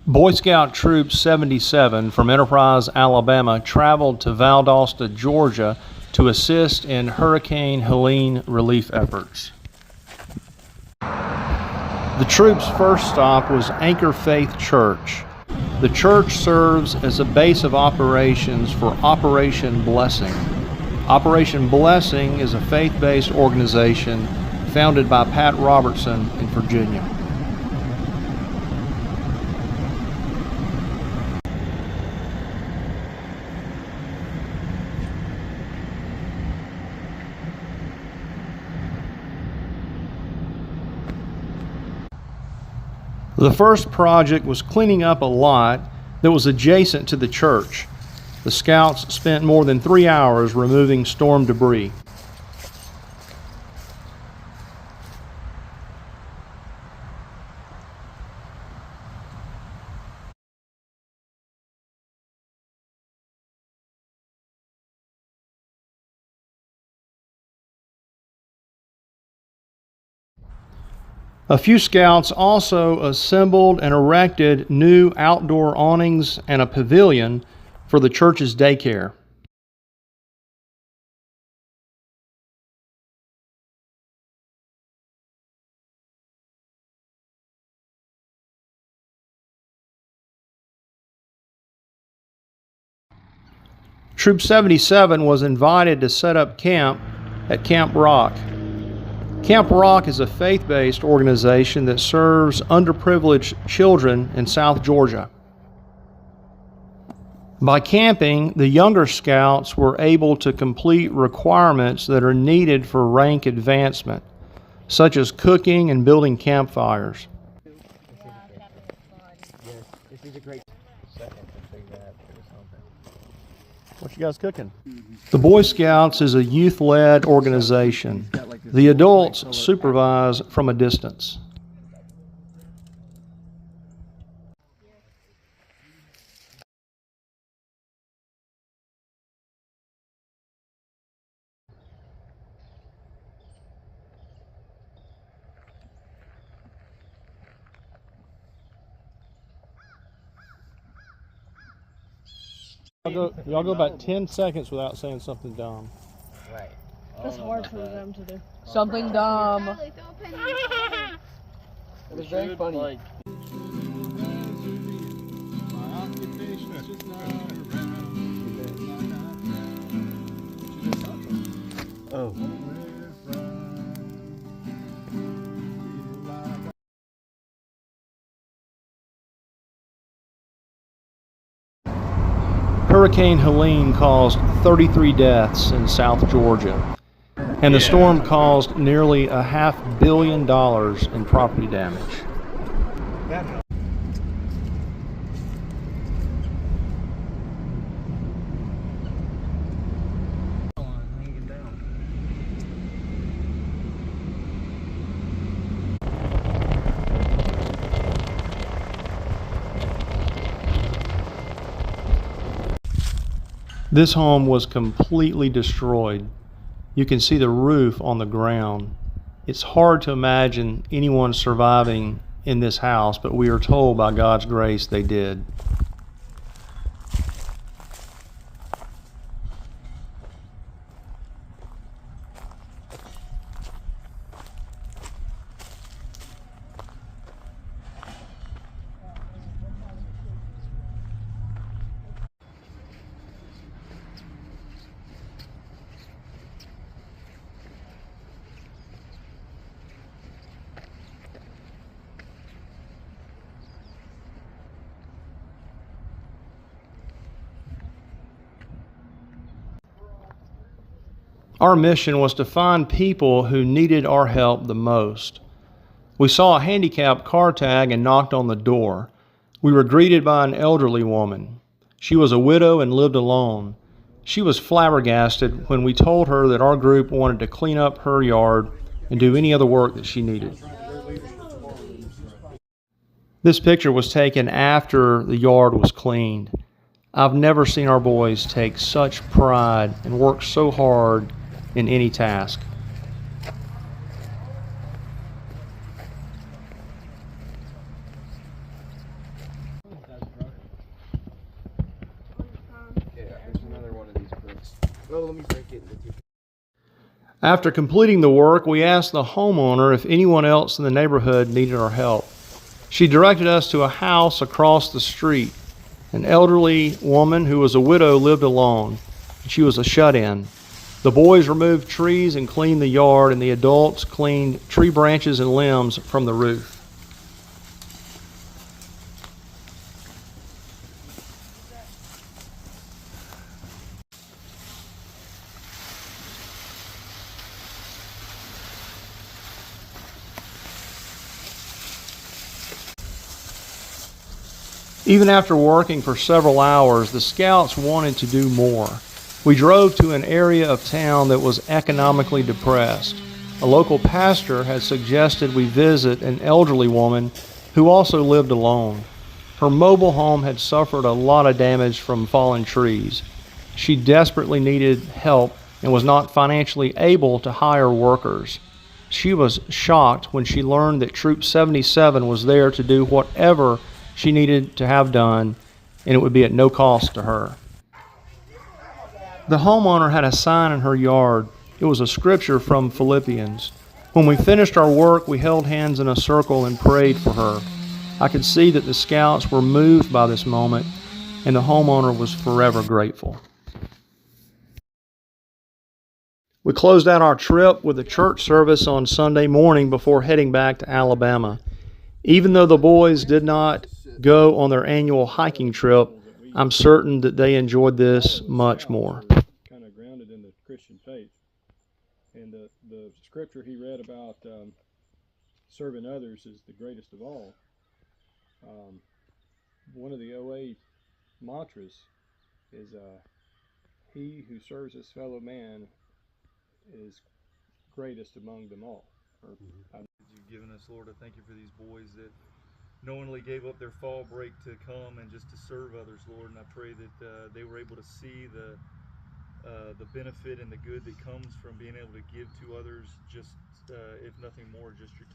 Boy Scout Troop 77 from Enterprise, Alabama traveled to Valdosta, Georgia to assist in Hurricane Helene relief efforts. The troop's first stop was Anchor Faith Church. The church serves as a base of operations for Operation Blessing. Operation Blessing is a faith-based organization founded by Pat Robertson in Virginia. The first project was cleaning up a lot that was adjacent to the church. The scouts spent more than 3 hours removing storm debris. A few scouts also assembled and erected new outdoor awnings and a pavilion for the church's daycare. Troop 77 was invited to set up camp at Camp Rock. Camp Rock is a faith-based organization that serves underprivileged children in South Georgia. By camping, the younger scouts were able to complete requirements that are needed for rank advancement, such as cooking and building campfires. What you guys cooking? The Boy Scouts is a youth-led organization. The adults supervise from a distance. Y'all go about 10 seconds without saying something dumb. Right. That's hard for them to do. Something dumb. It was very funny. Oh. Hurricane Helene caused 33 deaths in South Georgia, and the storm caused nearly $500 million in property damage. This home was completely destroyed. You can see the roof on the ground. It's hard to imagine anyone surviving in this house, but we are told by God's grace they did. Our mission was to find people who needed our help the most. We saw a handicapped car tag and knocked on the door. We were greeted by an elderly woman. She was a widow and lived alone. She was flabbergasted when we told her that our group wanted to clean up her yard and do any other work that she needed. This picture was taken after the yard was cleaned. I've never seen our boys take such pride and work so hard in any task. Oh, let me break it. After completing the work, we asked the homeowner if anyone else in the neighborhood needed our help. She directed us to a house across the street. An elderly woman who was a widow lived alone. She was a shut-in. The boys removed trees and cleaned the yard, and the adults cleaned tree branches and limbs from the roof. Even after working for several hours, the scouts wanted to do more. We drove to an area of town that was economically depressed. A local pastor had suggested we visit an elderly woman who also lived alone. Her mobile home had suffered a lot of damage from fallen trees. She desperately needed help and was not financially able to hire workers. She was shocked when she learned that Troop 77 was there to do whatever she needed to have done, and it would be at no cost to her. The homeowner had a sign in her yard. It was a scripture from Philippians. When we finished our work, we held hands in a circle and prayed for her. I could see that the scouts were moved by this moment, and the homeowner was forever grateful. We closed out our trip with a church service on Sunday morning before heading back to Alabama. Even though the boys did not go on their annual hiking trip, I'm certain that they enjoyed this much more. Kind of grounded in the Christian faith. And the scripture he read about serving others is the greatest of all. One of the OA mantras is he who serves his fellow man is greatest among them all. You've given us, Lord, I thank you for these boys that knowingly gave up their fall break to come and just to serve others, Lord. And I pray that they were able to see the benefit and the good that comes from being able to give to others, just if nothing more, just your